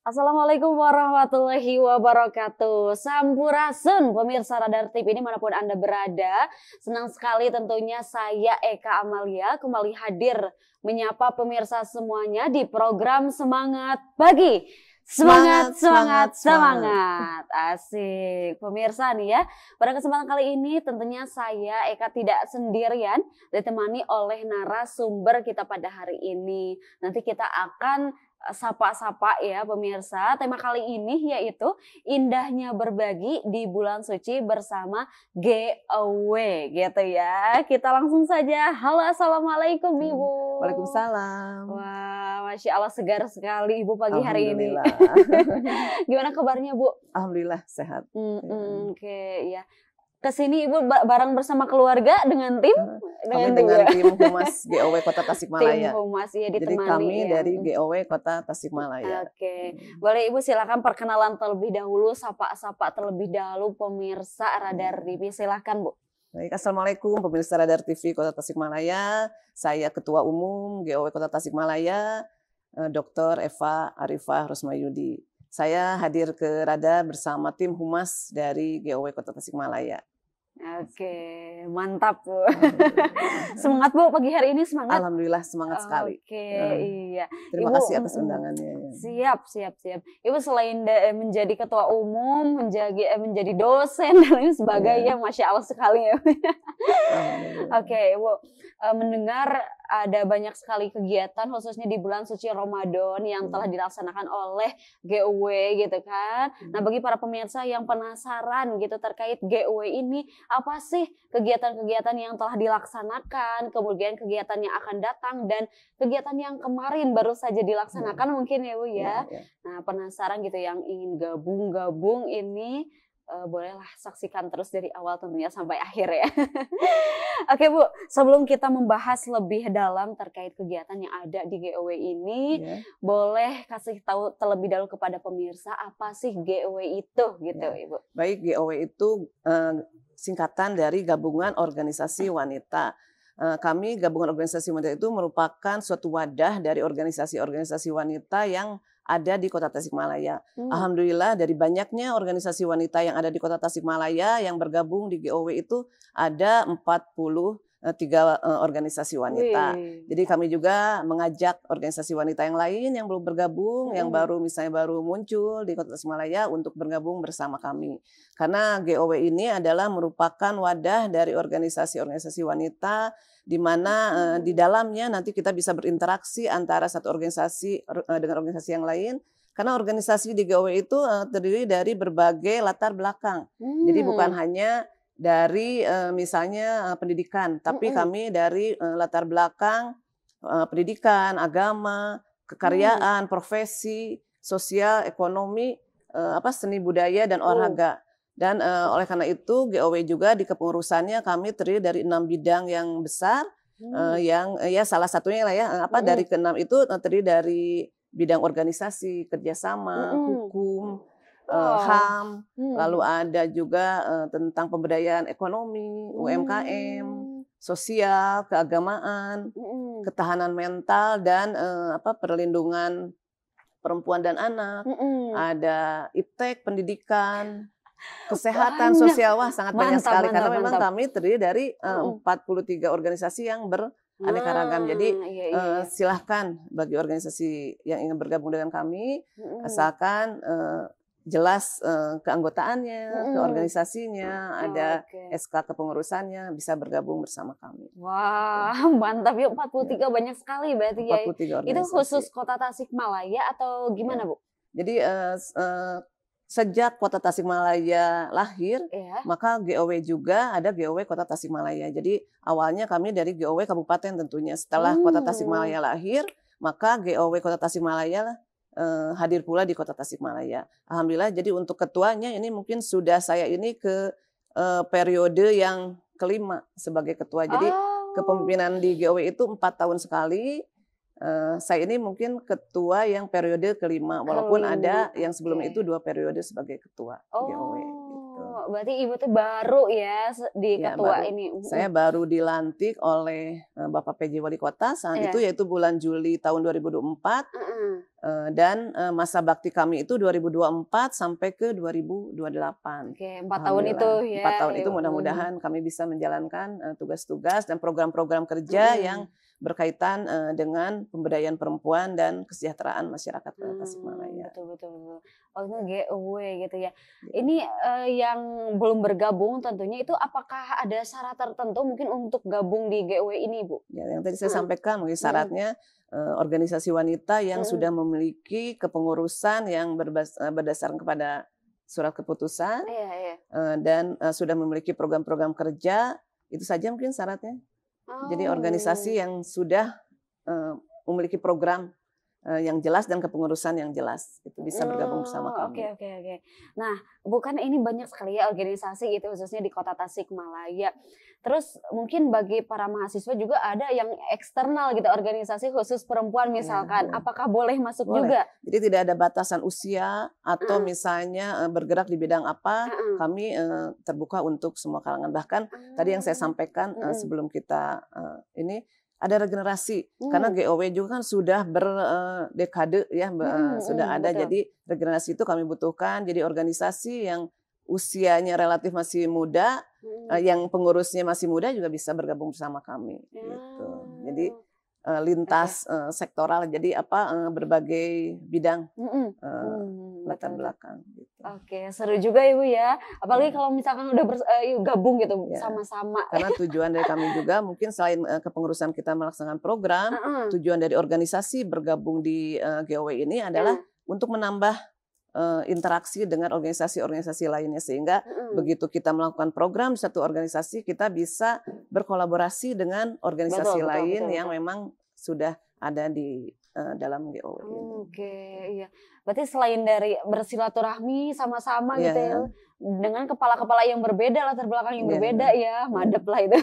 Assalamualaikum warahmatullahi wabarakatuh. Sampurasun pemirsa Radar TV dimanapun Anda berada. Senang sekali tentunya saya Eka Amalia kembali hadir menyapa pemirsa semuanya di program Semangat Pagi. Semangat, semangat, semangat. Asik. Pemirsa nih ya, pada kesempatan kali ini tentunya saya Eka tidak sendirian, ditemani oleh narasumber kita pada hari ini. Nanti kita akan sapa-sapa ya pemirsa. Tema kali ini yaitu indahnya berbagi di bulan suci bersama giveaway gitu ya. Kita langsung saja. Halo, assalamualaikum Ibu. Waalaikumsalam. Wah, Masya Allah segar sekali Ibu pagi hari ini. Gimana kabarnya Bu? Alhamdulillah sehat. Oke, ya. Kesini Ibu bareng bersama keluarga dengan tim? Dengan tim Humas GOW Kota Tasikmalaya. Tim Humas ya ditemani. Jadi kami ya. dari GOW Kota Tasikmalaya. Oke, boleh Ibu silakan perkenalan terlebih dahulu, sapa-sapa terlebih dahulu pemirsa Radar TV, silakan Bu. Baik, Assalamualaikum pemirsa Radar TV Kota Tasikmalaya. Saya Ketua Umum GOW Kota Tasikmalaya, Dr. Eva Arifah Rosmayudi. Saya hadir ke Radar bersama tim Humas dari GOW Kota Tasikmalaya. Oke, mantap Bu. Semangat Bu pagi hari ini, semangat. Alhamdulillah semangat sekali. Oke, iya. Terima Ibu, kasih atas undangannya. Siap. Ibu selain menjadi ketua umum, menjadi dosen dan lain sebagainya, Masya Allah sekali ya. Oke, Ibu, mendengar ada banyak sekali kegiatan khususnya di bulan suci Ramadan yang telah dilaksanakan oleh GOW gitu kan. Nah, bagi para pemirsa yang penasaran gitu terkait GOW ini, apa sih kegiatan-kegiatan yang telah dilaksanakan, kemudian kegiatan yang akan datang dan kegiatan yang kemarin baru saja dilaksanakan mungkin ya Bu ya. Nah, penasaran gitu yang ingin gabung ini bolehlah saksikan terus dari awal tentunya sampai akhir ya. Oke Bu, sebelum kita membahas lebih dalam terkait kegiatan yang ada di GOW ini, boleh kasih tahu terlebih dahulu kepada pemirsa apa sih GOW itu gitu Ibu. Baik, GOW itu singkatan dari Gabungan Organisasi Wanita. Kami Gabungan Organisasi Wanita itu merupakan suatu wadah dari organisasi-organisasi wanita yang ada di Kota Tasikmalaya. Alhamdulillah dari banyaknya organisasi wanita yang ada di Kota Tasikmalaya yang bergabung di GOW itu ada 43 organisasi wanita. Jadi kami juga mengajak organisasi wanita yang lain yang belum bergabung, yang misalnya baru muncul di Kota Tasikmalaya untuk bergabung bersama kami. Karena GOW ini adalah merupakan wadah dari organisasi-organisasi wanita di mana di dalamnya nanti kita bisa berinteraksi antara satu organisasi dengan organisasi yang lain. Karena organisasi di GOW itu terdiri dari berbagai latar belakang. Jadi bukan hanya dari misalnya pendidikan, tapi kami dari latar belakang pendidikan, agama, kekaryaan, profesi, sosial, ekonomi, seni budaya dan olahraga. Dan oleh karena itu GOW juga di kepengurusannya kami terdiri dari 6 bidang yang besar, yang salah satunya lah ya dari ke-6 itu terdiri dari bidang organisasi, kerjasama, hukum, HAM, lalu ada juga tentang pemberdayaan ekonomi, UMKM, sosial, keagamaan, ketahanan mental dan perlindungan perempuan dan anak, ada iptek, pendidikan, kesehatan, sosial, sangat banyak sekali karena memang kami terdiri dari 43 organisasi yang beraneka ragam. Jadi silahkan bagi organisasi yang ingin bergabung dengan kami, asalkan jelas keanggotaannya, keorganisasinya, ada SK kepengurusannya, bisa bergabung bersama kami. Wah, mantap ya, 43 banyak sekali berarti ya. Itu khusus Kota Tasikmalaya atau gimana Bu? Jadi sejak Kota Tasikmalaya lahir, maka GOW juga ada GOW Kota Tasikmalaya. Jadi awalnya kami dari GOW Kabupaten tentunya. Setelah Kota Tasikmalaya lahir, maka GOW Kota Tasikmalaya hadir pula di Kota Tasikmalaya. Alhamdulillah, jadi untuk ketuanya ini mungkin sudah saya ini ke periode yang kelima sebagai ketua. Jadi kepemimpinan di GOW itu 4 tahun sekali. Saya ini mungkin ketua yang periode kelima, walaupun ada yang sebelum itu 2 periode sebagai ketua GOW. Gitu. berarti Ibu tuh baru ya di Ya, ketua baru. ini. Saya baru dilantik oleh Bapak PJ Wali Kota saat Iya. itu, yaitu bulan Juli tahun 2024. Dan masa bakti kami itu 2024 sampai ke 2028. Oke, 4 tahun itu ya. 4 tahun itu mudah-mudahan kami bisa menjalankan tugas-tugas dan program-program kerja yang berkaitan dengan pemberdayaan perempuan dan kesejahteraan masyarakat Kota Tasikmalaya. Betul. Oh, itu GOW gitu ya. Ini yang belum bergabung tentunya itu apakah ada syarat tertentu mungkin untuk gabung di GOW ini, Bu? Ya, yang tadi saya sampaikan mungkin syaratnya organisasi wanita yang sudah memiliki kepengurusan yang berdasarkan kepada surat keputusan dan sudah memiliki program-program kerja, itu saja mungkin syaratnya. Jadi organisasi yang sudah memiliki program yang jelas dan kepengurusan yang jelas itu bisa bergabung bersama kami. Oke. Nah, bukan ini banyak sekali ya organisasi gitu khususnya di Kota Tasikmalaya. Terus mungkin bagi para mahasiswa juga ada yang eksternal gitu, organisasi khusus perempuan misalkan. Apakah boleh masuk juga? Jadi tidak ada batasan usia atau misalnya bergerak di bidang apa, kami terbuka untuk semua kalangan. Bahkan tadi yang saya sampaikan sebelum kita ini ada regenerasi karena GOW juga kan sudah berdekade ya, sudah ada. Betul. Jadi regenerasi itu kami butuhkan. Jadi organisasi yang usianya relatif masih muda, yang pengurusnya masih muda juga bisa bergabung bersama kami. Gitu. Jadi lintas sektoral, jadi berbagai bidang latar belakang. Gitu. Oke, seru juga Ibu ya. Apalagi kalau misalkan udah gabung gitu sama-sama. Karena tujuan dari kami juga mungkin selain kepengurusan kita melaksanakan program, tujuan dari organisasi bergabung di GOW ini adalah untuk menambah interaksi dengan organisasi-organisasi lainnya, sehingga begitu kita melakukan program di satu organisasi, kita bisa berkolaborasi dengan organisasi lain yang memang sudah ada di dalam GOW ini. Oke, iya. Berarti selain dari bersilaturahmi sama-sama gitu ya, dengan kepala-kepala yang berbeda, latar belakang yang berbeda ya, madep lah itu.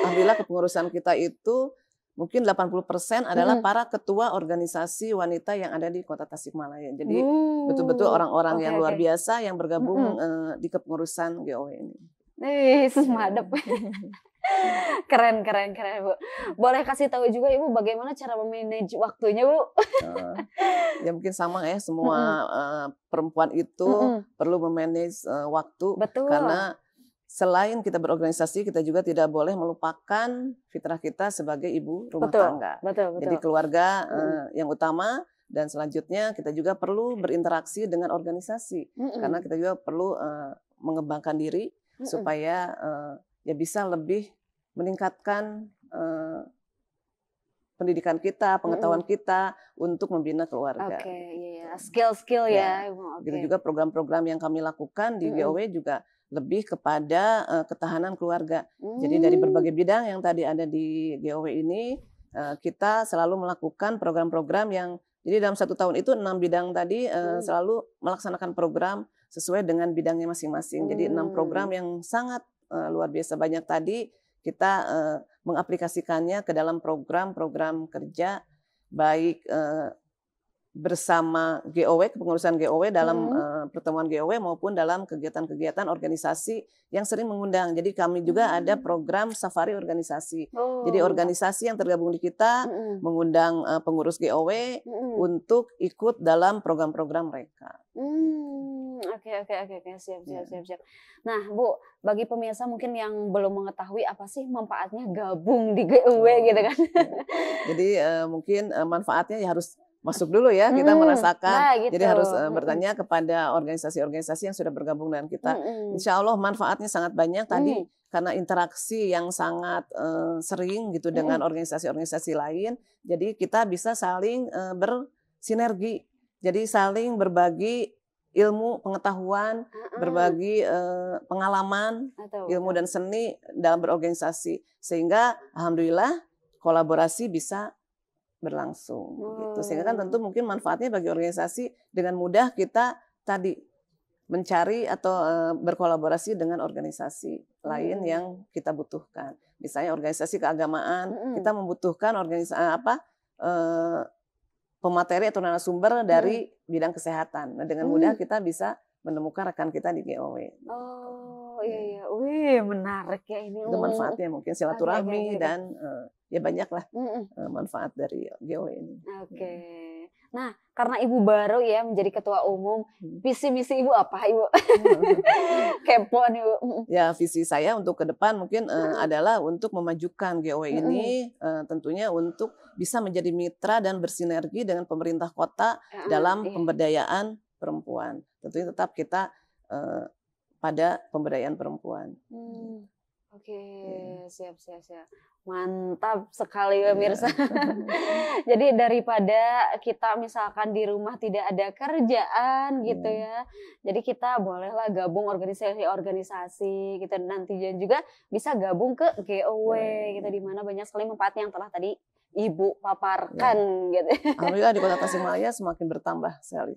Alhamdulillah kepengurusan kita itu mungkin 80% adalah para ketua organisasi wanita yang ada di Kota Tasikmalaya. Jadi betul-betul orang-orang yang luar biasa yang bergabung di kepengurusan GOW ini. Madep. Keren Bu. Boleh kasih tahu juga Ibu bagaimana cara memanage waktunya, Bu? Ya mungkin sama ya, semua perempuan itu perlu memanage waktu. Betul. Karena selain kita berorganisasi, kita juga tidak boleh melupakan fitrah kita sebagai ibu rumah tangga. Betul. Jadi keluarga yang utama, dan selanjutnya kita juga perlu berinteraksi dengan organisasi. Karena kita juga perlu mengembangkan diri supaya ya bisa lebih meningkatkan pendidikan kita, pengetahuan kita untuk membina keluarga. Oke, iya. Skill-skill ya. Gitu juga program-program yang kami lakukan di GOW juga lebih kepada ketahanan keluarga. Jadi dari berbagai bidang yang tadi ada di GOW ini, kita selalu melakukan program-program yang, jadi dalam 1 tahun itu 6 bidang tadi selalu melaksanakan program sesuai dengan bidangnya masing-masing. Jadi 6 program yang sangat luar biasa banyak tadi kita mengaplikasikannya ke dalam program-program kerja, baik bersama GOW, kepengurusan GOW dalam pertemuan GOW maupun dalam kegiatan-kegiatan organisasi yang sering mengundang. Jadi kami juga ada program safari organisasi. Jadi organisasi yang tergabung di kita mengundang pengurus GOW untuk ikut dalam program-program mereka. Oke, siap. Nah, Bu, bagi pemirsa mungkin yang belum mengetahui apa sih manfaatnya gabung di GOW gitu kan? Jadi mungkin manfaatnya ya harus masuk dulu ya, kita merasakan. Nah, gitu. Jadi harus bertanya kepada organisasi-organisasi yang sudah bergabung dengan kita. Insya Allah manfaatnya sangat banyak tadi karena interaksi yang sangat sering gitu dengan organisasi-organisasi lain. Jadi kita bisa saling bersinergi. Jadi saling berbagi ilmu, pengetahuan, berbagi pengalaman, ilmu dan seni dalam berorganisasi. Sehingga alhamdulillah kolaborasi bisa berlangsung gitu. Sehingga kan tentu mungkin manfaatnya bagi organisasi dengan mudah kita tadi mencari atau berkolaborasi dengan organisasi lain yang kita butuhkan. Misalnya organisasi keagamaan, kita membutuhkan organisasi pemateri atau narasumber dari bidang kesehatan. Nah, dengan mudah kita bisa menemukan rekan kita di GOW. Oh iya, wih menarik ya ini. Itu manfaatnya mungkin silaturahmi Oke. dan ya banyak lah manfaat dari GOW ini. Oke. Nah, karena Ibu baru ya menjadi ketua umum, visi misi Ibu apa Ibu? Kepo nih Bu. Ya visi saya untuk ke depan mungkin adalah untuk memajukan GOW ini tentunya untuk bisa menjadi mitra dan bersinergi dengan pemerintah kota dalam pemberdayaan perempuan. Tentunya tetap kita pada pemberdayaan perempuan. Oke, siap. Mantap sekali pemirsa. Jadi daripada kita misalkan di rumah tidak ada kerjaan gitu ya. Jadi kita bolehlah gabung organisasi-organisasi gitu, nantinya juga bisa gabung ke GOW gitu, di mana banyak sekali manfaat yang telah tadi Ibu paparkan gitu. Alhamdulillah di Kota Tasikmalaya semakin bertambah sekali.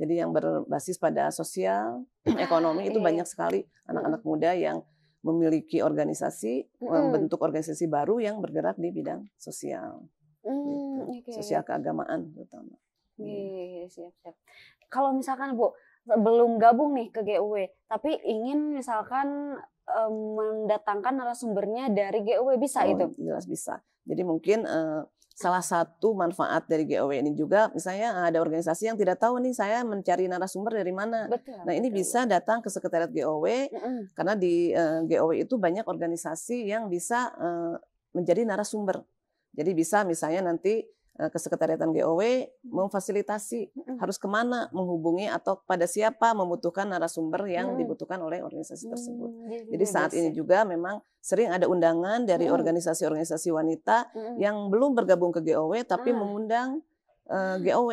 Jadi yang berbasis pada sosial, ekonomi itu banyak sekali anak-anak muda yang memiliki organisasi, membentuk organisasi baru yang bergerak di bidang sosial, sosial keagamaan terutama. Siap. Kalau misalkan Bu belum gabung nih ke GOW, tapi ingin misalkan mendatangkan narasumbernya dari GOW, bisa itu? Jelas bisa. Jadi mungkin salah satu manfaat dari GOW ini juga, misalnya ada organisasi yang tidak tahu nih saya mencari narasumber dari mana. Nah ini bisa datang ke sekretariat GOW, karena di GOW itu banyak organisasi yang bisa menjadi narasumber. Jadi bisa misalnya nanti ke sekretariatan GOW memfasilitasi harus kemana menghubungi atau pada siapa membutuhkan narasumber yang dibutuhkan oleh organisasi tersebut. Jadi saat ini juga memang sering ada undangan dari organisasi-organisasi wanita yang belum bergabung ke GOW tapi mengundang GOW,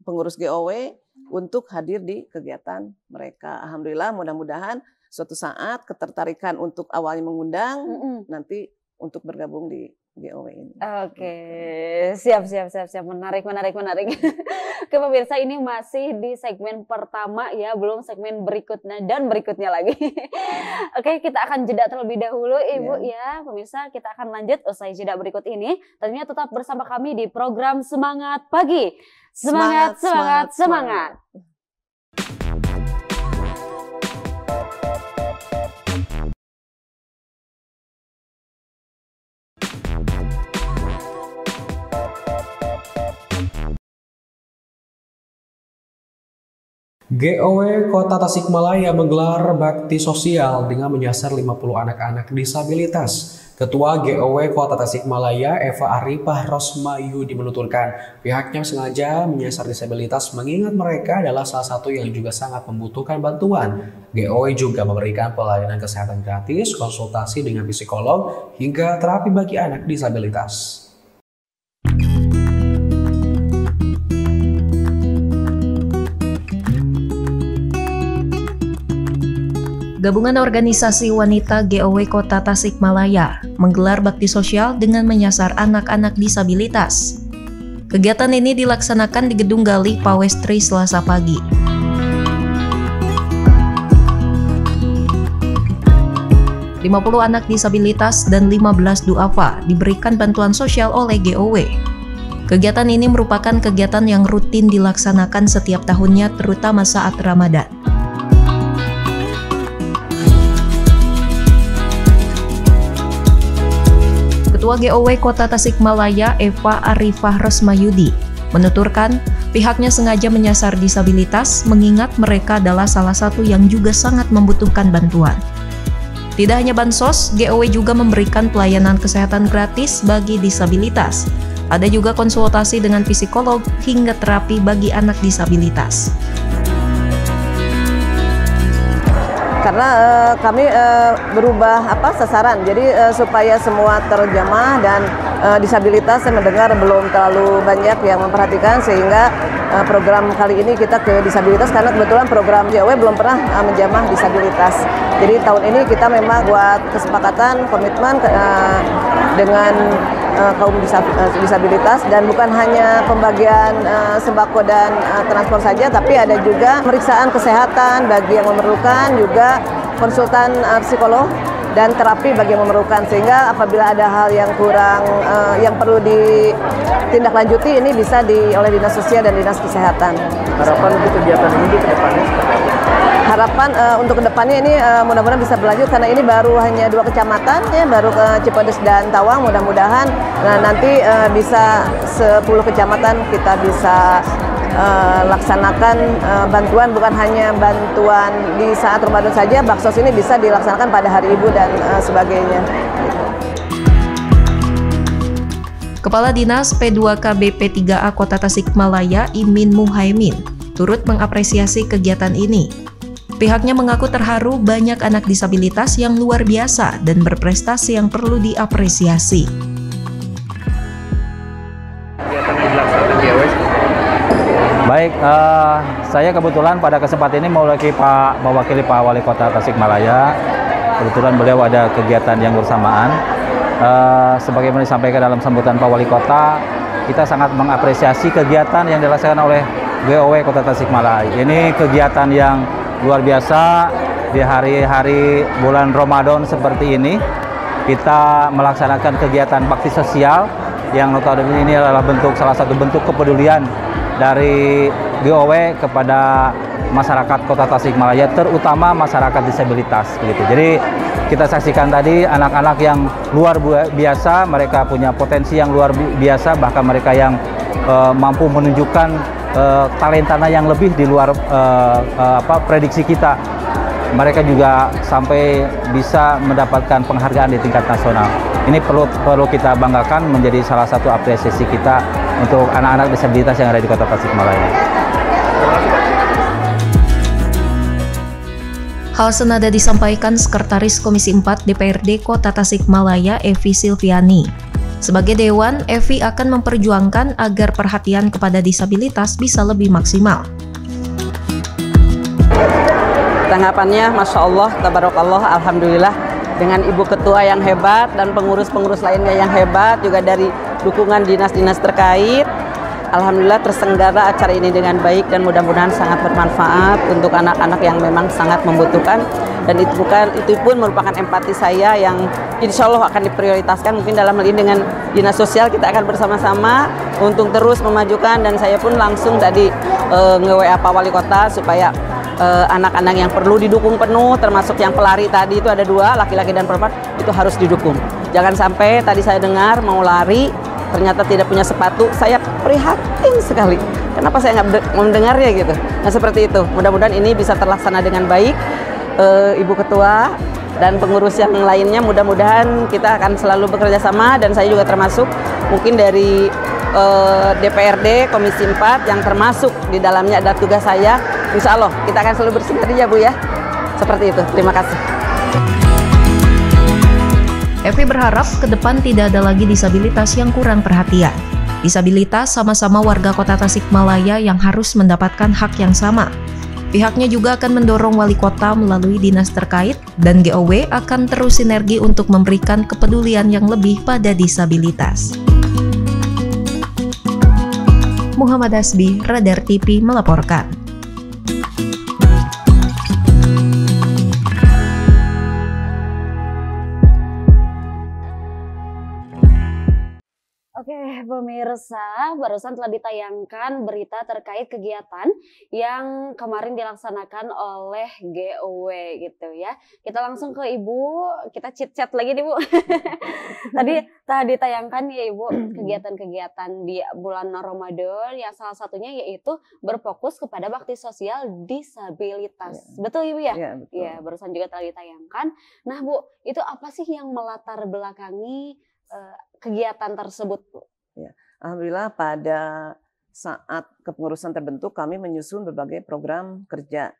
pengurus GOW untuk hadir di kegiatan mereka. Alhamdulillah mudah-mudahan suatu saat ketertarikan untuk awalnya mengundang nanti untuk bergabung di GOW ini. Oke, siap. Menarik. Oke pemirsa, ini masih di segmen pertama ya, belum segmen berikutnya dan berikutnya lagi. Oke, kita akan jeda terlebih dahulu Ibu ya. Pemirsa, kita akan lanjut usai jeda berikut ini. Tentunya tetap bersama kami di program Semangat Pagi. Semangat. GOW Kota Tasikmalaya menggelar bakti sosial dengan menyasar 50 anak-anak disabilitas. Ketua GOW Kota Tasikmalaya Eva Arifah Rosmayudi menuturkan pihaknya sengaja menyasar disabilitas mengingat mereka adalah salah satu yang juga sangat membutuhkan bantuan. GOW juga memberikan pelayanan kesehatan gratis, konsultasi dengan psikolog, hingga terapi bagi anak disabilitas. Gabungan Organisasi Wanita GOW Kota Tasikmalaya menggelar bakti sosial dengan menyasar anak-anak disabilitas. Kegiatan ini dilaksanakan di Gedung Gali Pawestri Selasa pagi. ...50 anak disabilitas dan 15 duafa diberikan bantuan sosial oleh GOW. Kegiatan ini merupakan kegiatan yang rutin dilaksanakan setiap tahunnya terutama saat Ramadan. Ketua GOW Kota Tasikmalaya Eva Arifah Rosmayudi menuturkan pihaknya sengaja menyasar disabilitas mengingat mereka adalah salah satu yang juga sangat membutuhkan bantuan. Tidak hanya bansos, GOW juga memberikan pelayanan kesehatan gratis bagi disabilitas. Ada juga konsultasi dengan psikolog hingga terapi bagi anak disabilitas. Karena kami berubah sasaran, jadi supaya semua terjamah dan disabilitas saya mendengar belum terlalu banyak yang memperhatikan, sehingga program kali ini kita ke disabilitas karena kebetulan program GOW belum pernah menjamah disabilitas. Jadi tahun ini kita memang buat kesepakatan komitmen dengan kaum disabilitas, dan bukan hanya pembagian sembako dan transport saja, tapi ada juga pemeriksaan kesehatan bagi yang memerlukan, juga konsultan psikolog dan terapi bagi yang memerlukan, sehingga apabila ada hal yang kurang yang perlu ditindaklanjuti ini bisa oleh Dinas Sosial dan Dinas Kesehatan. Harapan untuk kegiatan ini ke depannya seperti apa? harapan untuk kedepannya ini mudah-mudahan bisa berlanjut karena ini baru hanya 2 kecamatan ya, baru ke Cipadas dan Tawang. Mudah-mudahan nanti bisa 10 kecamatan kita bisa laksanakan bantuan, bukan hanya bantuan di saat Ramadan saja, baksos ini bisa dilaksanakan pada hari Ibu dan sebagainya. Kepala Dinas P2K BP3A Kota Tasikmalaya, Imin Muhaimin, turut mengapresiasi kegiatan ini. Pihaknya mengaku terharu banyak anak disabilitas yang luar biasa dan berprestasi yang perlu diapresiasi. Baik, saya kebetulan pada kesempatan ini mewakili Pak Wali Kota Tasikmalaya. Kebetulan beliau ada kegiatan yang bersamaan. Sebagaimana disampaikan dalam sambutan Pak Wali Kota, kita sangat mengapresiasi kegiatan yang dilaksanakan oleh GOW Kota Tasikmalaya. Ini kegiatan yang luar biasa di hari-hari bulan Ramadan seperti ini. Kita melaksanakan kegiatan bakti sosial yang notabene ini adalah salah satu bentuk kepedulian dari GOW kepada masyarakat Kota Tasikmalaya, terutama masyarakat disabilitas gitu. Jadi kita saksikan tadi anak-anak yang luar biasa, mereka punya potensi yang luar biasa, bahkan mereka yang mampu menunjukkan talentanya yang lebih di luar prediksi kita. Mereka juga sampai bisa mendapatkan penghargaan di tingkat nasional. Ini perlu kita banggakan, menjadi salah satu apresiasi kita untuk anak-anak disabilitas yang ada di Kota Tasikmalaya. Hal senada disampaikan Sekretaris Komisi 4 DPRD Kota Tasikmalaya, Evi Silviani. Sebagai Dewan, Evi akan memperjuangkan agar perhatian kepada disabilitas bisa lebih maksimal. Tanggapannya, Masya Allah, Tabarakallah, Alhamdulillah, dengan Ibu Ketua yang hebat dan pengurus-pengurus lainnya yang hebat, juga dari dukungan dinas-dinas terkait. Alhamdulillah terselenggara acara ini dengan baik dan mudah-mudahan sangat bermanfaat untuk anak-anak yang memang sangat membutuhkan, dan itu pun merupakan empati saya yang insya Allah akan diprioritaskan. Mungkin dalam hal ini dengan dinas sosial kita akan bersama-sama untuk terus memajukan, dan saya pun langsung tadi nge-WA Pak Wali Kota supaya anak-anak yang perlu didukung penuh, termasuk yang pelari tadi itu ada 2, laki-laki dan perempuan, itu harus didukung. Jangan sampai tadi saya dengar mau lari ternyata tidak punya sepatu, saya prihatin sekali. Kenapa saya nggak mendengarnya gitu? Nah seperti itu. Mudah-mudahan ini bisa terlaksana dengan baik. Ibu Ketua dan pengurus yang lainnya, mudah-mudahan kita akan selalu bekerja sama, dan saya juga termasuk mungkin dari DPRD Komisi 4 yang termasuk di dalamnya ada tugas saya. Insya Allah kita akan selalu bersinergi ya Bu ya. Seperti itu. Terima kasih. Evi berharap ke depan tidak ada lagi disabilitas yang kurang perhatian. Disabilitas sama-sama warga Kota Tasikmalaya yang harus mendapatkan hak yang sama. Pihaknya juga akan mendorong wali kota melalui dinas terkait, dan GOW akan terus sinergi untuk memberikan kepedulian yang lebih pada disabilitas. Muhammad Hasbi, Radar TV melaporkan. Oke, pemirsa, barusan telah ditayangkan berita terkait kegiatan yang kemarin dilaksanakan oleh GOW gitu ya. Kita langsung ke Ibu, kita chit-chat lagi nih Bu. Tadi telah ditayangkan ya Ibu kegiatan-kegiatan di bulan Ramadan yang salah satunya yaitu berfokus kepada bakti sosial disabilitas. Ya. Betul Ibu ya? Iya, betul. Ya, barusan juga telah ditayangkan. Nah Bu, itu apa sih yang melatar belakangi kegiatan tersebut Bu? Ya, alhamdulillah pada saat kepengurusan terbentuk kami menyusun berbagai program kerja.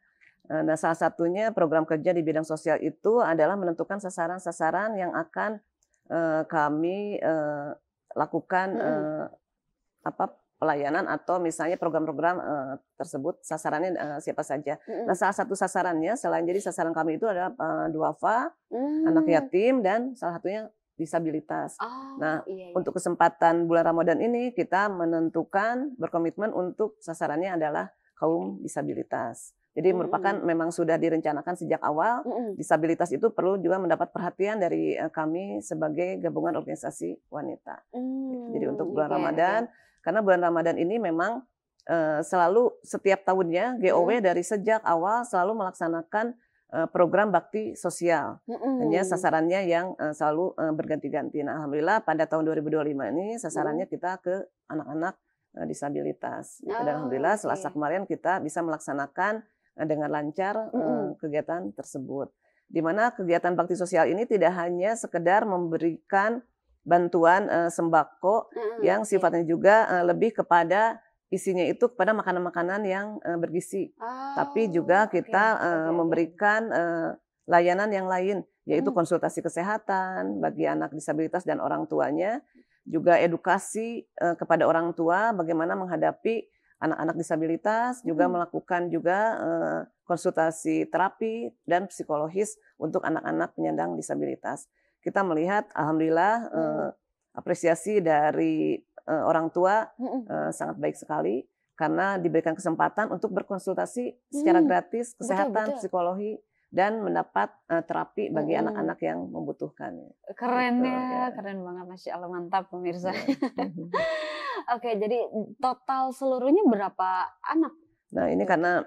Nah, salah satunya program kerja di bidang sosial itu adalah menentukan sasaran-sasaran yang akan kami lakukan pelayanan, atau misalnya program-program tersebut sasarannya siapa saja. Nah, salah satu sasarannya selain jadi sasaran kami itu adalah duafa, anak yatim, dan salah satunya disabilitas. Nah, iya. Untuk kesempatan bulan Ramadan ini kita menentukan berkomitmen untuk sasarannya adalah kaum disabilitas. Jadi merupakan memang sudah direncanakan sejak awal. Disabilitas itu perlu juga mendapat perhatian dari kami sebagai gabungan organisasi wanita. Jadi untuk bulan Ramadan, karena bulan Ramadan ini memang selalu setiap tahunnya GOW dari sejak awal selalu melaksanakan program bakti sosial. Hanya sasarannya yang selalu berganti-ganti. Nah, alhamdulillah pada tahun 2025 ini sasarannya kita ke anak-anak disabilitas. Dan alhamdulillah Selasa kemarin kita bisa melaksanakan dengan lancar kegiatan tersebut. Di mana kegiatan bakti sosial ini tidak hanya sekedar memberikan bantuan sembako yang sifatnya juga lebih kepada isinya itu kepada makanan-makanan yang bergizi, tapi juga kita memberikan layanan yang lain, yaitu konsultasi kesehatan bagi anak disabilitas dan orang tuanya, juga edukasi kepada orang tua bagaimana menghadapi anak-anak disabilitas, juga melakukan juga konsultasi terapi dan psikologis untuk anak-anak penyandang disabilitas. Kita melihat, alhamdulillah, apresiasi dari orang tua sangat baik sekali karena diberikan kesempatan untuk berkonsultasi secara gratis kesehatan, psikologi, dan mendapat terapi bagi anak-anak yang membutuhkan. Keren ya, keren banget, Masya Allah, mantap pemirsa. Oke, jadi total seluruhnya berapa anak? Nah, ini karena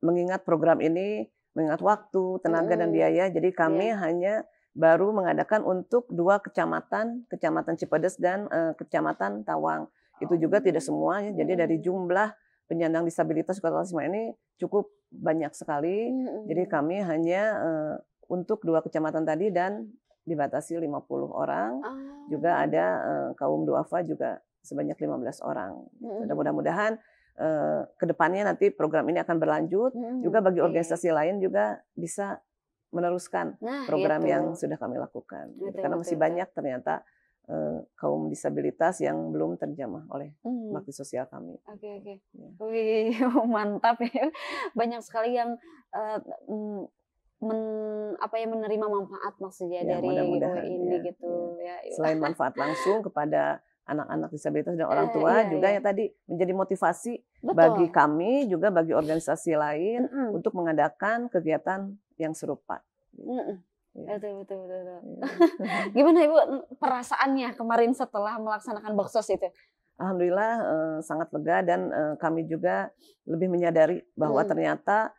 mengingat program ini, mengingat waktu, tenaga, dan biaya, jadi kami hanya baru mengadakan untuk 2 kecamatan, Kecamatan Cipedes dan Kecamatan Tawang. Itu juga tidak semua, ya. Jadi dari jumlah penyandang disabilitas Kota Tasikmalaya ini cukup banyak sekali. Jadi kami hanya untuk 2 kecamatan tadi dan dibatasi 50 orang. Juga ada kaum duafa juga sebanyak 15 orang. Mudah-mudahan kedepannya nanti program ini akan berlanjut. Juga bagi organisasi lain juga bisa meneruskan program yang sudah kami lakukan. Karena masih banyak ternyata kaum disabilitas yang belum terjamah oleh bakti sosial kami. Oke. Wih, mantap ya. Banyak sekali yang menerima manfaat maksudnya dari GOW ini gitu ya. Selain manfaat langsung kepada anak-anak disabilitas dan orang tua, juga yang tadi menjadi motivasi bagi kami, juga bagi organisasi lain untuk mengadakan kegiatan yang serupa. Betul. Gimana Ibu perasaannya kemarin setelah melaksanakan baksos itu? Alhamdulillah sangat lega, dan kami juga lebih menyadari bahwa ternyata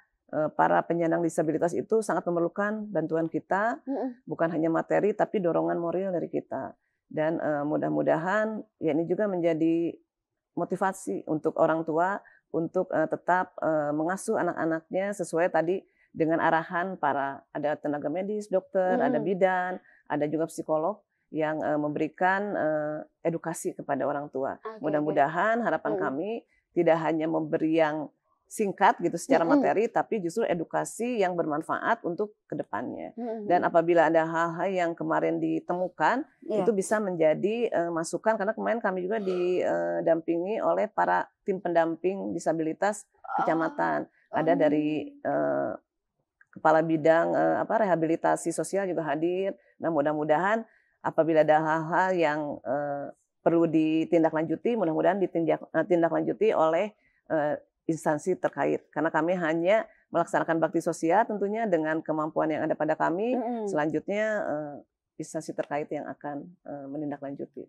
para penyandang disabilitas itu sangat memerlukan bantuan kita, bukan hanya materi tapi dorongan moral dari kita. Dan mudah-mudahan ya ini juga menjadi motivasi untuk orang tua untuk tetap mengasuh anak-anaknya sesuai tadi dengan arahan ada tenaga medis, dokter, ada bidan, ada juga psikolog yang memberikan edukasi kepada orang tua. Mudah-mudahan harapan kami tidak hanya memberi yang singkat gitu secara materi, tapi justru edukasi yang bermanfaat untuk kedepannya. Dan apabila ada hal-hal yang kemarin ditemukan, itu bisa menjadi masukan, karena kemarin kami juga didampingi oleh para tim pendamping disabilitas kecamatan. Ada dari kepala bidang rehabilitasi sosial juga hadir. Nah, mudah-mudahan apabila ada hal-hal yang perlu ditindaklanjuti, mudah-mudahan ditindaklanjuti oleh instansi terkait. Karena kami hanya melaksanakan bakti sosial tentunya dengan kemampuan yang ada pada kami. Selanjutnya instansi terkait yang akan menindaklanjuti.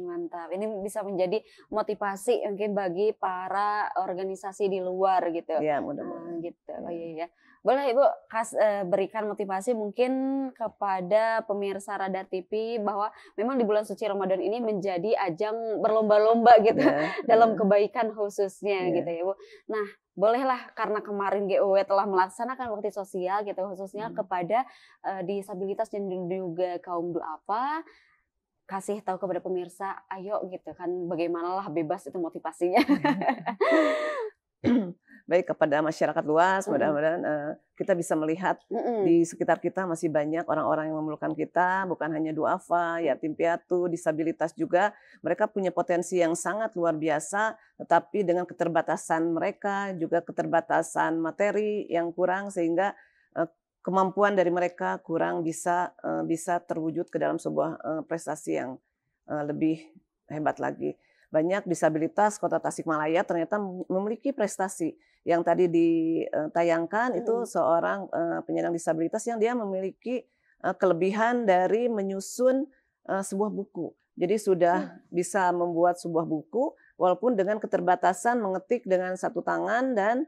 Mantap. Ini bisa menjadi motivasi mungkin bagi para organisasi di luar gitu. Ya, mudah-mudahan. Gitu. Oh iya. Boleh Ibu berikan motivasi mungkin kepada pemirsa Radar TV bahwa memang di bulan suci Ramadan ini menjadi ajang berlomba-lomba gitu dalam kebaikan khususnya gitu ya Bu. Nah, bolehlah karena kemarin GOW telah melaksanakan bakti sosial gitu khususnya kepada disabilitas dan juga kaum duafa, kasih tahu kepada pemirsa, ayo gitu kan bagaimanalah bebas itu motivasinya. Baik, kepada masyarakat luas, mudah-mudahan kita bisa melihat di sekitar kita masih banyak orang-orang yang memerlukan kita, bukan hanya duafa, yatim piatu, disabilitas juga. Mereka punya potensi yang sangat luar biasa, tetapi dengan keterbatasan mereka, juga keterbatasan materi yang kurang, sehingga kemampuan dari mereka kurang bisa terwujud ke dalam sebuah prestasi yang lebih hebat lagi. Banyak disabilitas Kota Tasikmalaya ternyata memiliki prestasi. Yang tadi ditayangkan itu seorang penyandang disabilitas yang dia memiliki kelebihan dari menyusun sebuah buku. Jadi sudah bisa membuat sebuah buku walaupun dengan keterbatasan mengetik dengan satu tangan dan